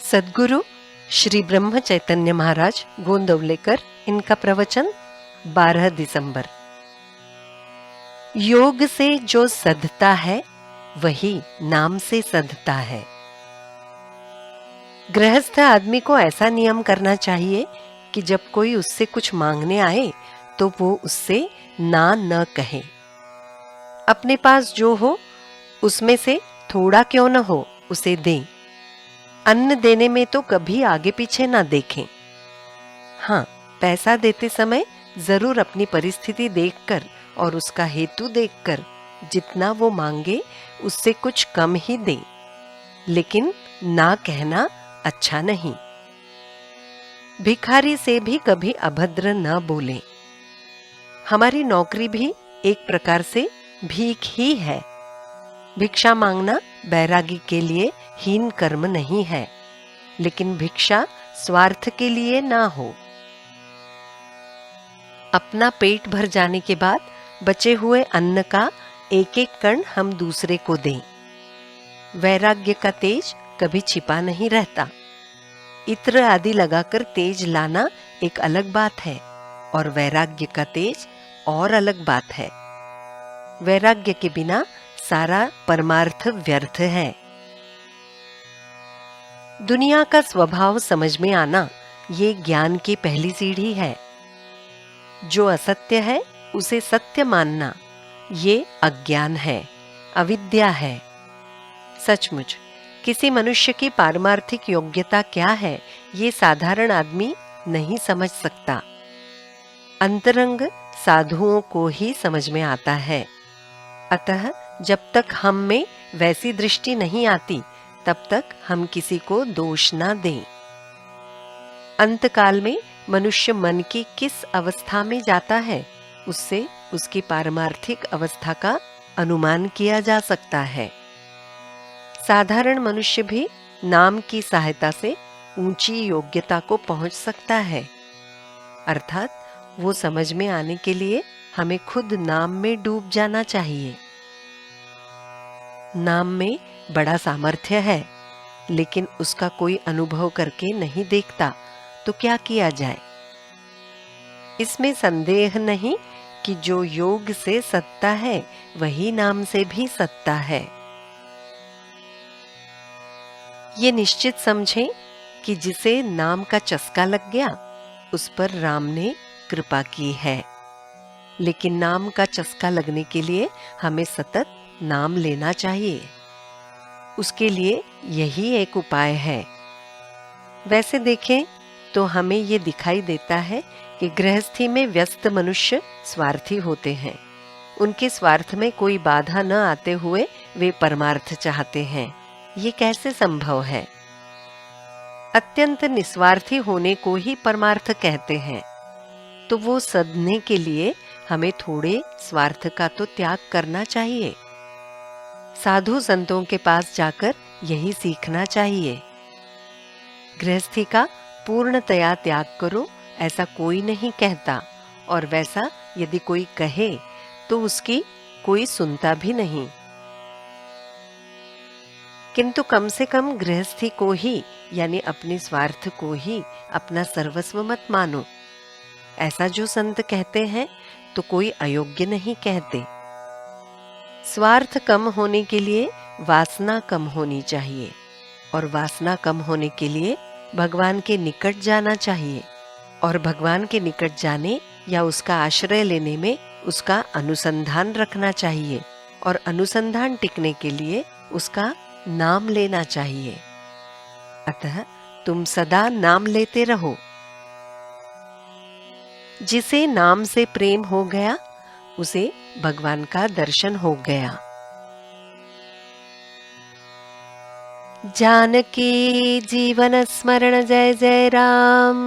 सद्गुरु श्री ब्रह्म चैतन्य महाराज गोंदवलेकर, इनका प्रवचन 12 दिसंबर। योग से जो सधता है वही नाम से सधता है। गृहस्थ आदमी को ऐसा नियम करना चाहिए कि जब कोई उससे कुछ मांगने आए तो वो उससे ना न कहे। अपने पास जो हो उसमें से थोड़ा क्यों न हो उसे दें। अन्न देने में तो कभी आगे पीछे ना देखें। हाँ, पैसा देते समय जरूर अपनी परिस्थिति देखकर और उसका हेतु देखकर जितना वो मांगे उससे कुछ कम ही दें, लेकिन ना कहना अच्छा नहीं। भिखारी से भी कभी अभद्र न बोलें। हमारी नौकरी भी एक प्रकार से भीख ही है। भिक्षा मांगना बैरागी के लिए हीन कर्म नहीं है, लेकिन भिक्षा स्वार्थ के लिए ना हो। अपना पेट भर जाने के बाद बचे हुए अन्न का एक एक कण हम दूसरे को दें। वैराग्य का तेज कभी छिपा नहीं रहता। इत्र आदि लगाकर तेज लाना एक अलग बात है और वैराग्य का तेज और अलग बात है। वैराग्य के बिना सारा परमार्थ व्यर्थ है। दुनिया का स्वभाव समझ में आना ये ज्ञान की पहली सीढ़ी है। जो असत्य है उसे सत्य मानना ये अज्ञान है, अविद्या है। सचमुच किसी मनुष्य की पारमार्थिक योग्यता क्या है ये साधारण आदमी नहीं समझ सकता। अंतरंग साधुओं को ही समझ में आता है। अतः जब तक हम में वैसी दृष्टि नहीं आती तब तक हम किसी को दोष ना दें। अंतकाल में मनुष्य मन की किस अवस्था में जाता है उससे उसकी पारमार्थिक अवस्था का अनुमान किया जा सकता है। साधारण मनुष्य भी नाम की सहायता से ऊंची योग्यता को पहुंच सकता है। अर्थात वो समझ में आने के लिए हमें खुद नाम में डूब जाना चाहिए। नाम में बड़ा सामर्थ्य है, लेकिन उसका कोई अनुभव करके नहीं देखता तो क्या किया जाए। इसमें संदेह नहीं कि जो योग से सत्ता है वही नाम से भी सत्ता है। ये निश्चित समझें कि जिसे नाम का चस्का लग गया उस पर राम ने कृपा की है। लेकिन नाम का चस्का लगने के लिए हमें सतत नाम लेना चाहिए। उसके लिए यही एक उपाय है। वैसे देखें तो हमें ये दिखाई देता है कि गृहस्थी में व्यस्त मनुष्य स्वार्थी होते हैं। उनके स्वार्थ में कोई बाधा न आते हुए वे परमार्थ चाहते हैं। ये कैसे संभव है? अत्यंत निस्वार्थी होने को ही परमार्थ कहते हैं, तो वो सधने के लिए हमें थोड़े स्वार्थ का तो त्याग करना चाहिए। साधु संतों के पास जाकर यही सीखना चाहिए। गृहस्थी का पूर्णतया त्याग करो ऐसा कोई नहीं कहता, और वैसा यदि कोई कहे तो उसकी कोई सुनता भी नहीं। किंतु कम से कम गृहस्थी को ही यानी अपने स्वार्थ को ही अपना सर्वस्व मत मानो। ऐसा जो संत कहते हैं तो कोई अयोग्य नहीं कहते। स्वार्थ कम होने के लिए वासना कम होनी चाहिए, और वासना कम होने के लिए भगवान के निकट जाना चाहिए, और भगवान के निकट जाने या उसका आश्रय लेने में उसका अनुसंधान रखना चाहिए, और अनुसंधान टिकने के लिए उसका नाम लेना चाहिए। अतः तुम सदा नाम लेते रहो। जिसे नाम से प्रेम हो गया उसे भगवान का दर्शन हो गया। जानकी जीवन स्मरण जय जय राम।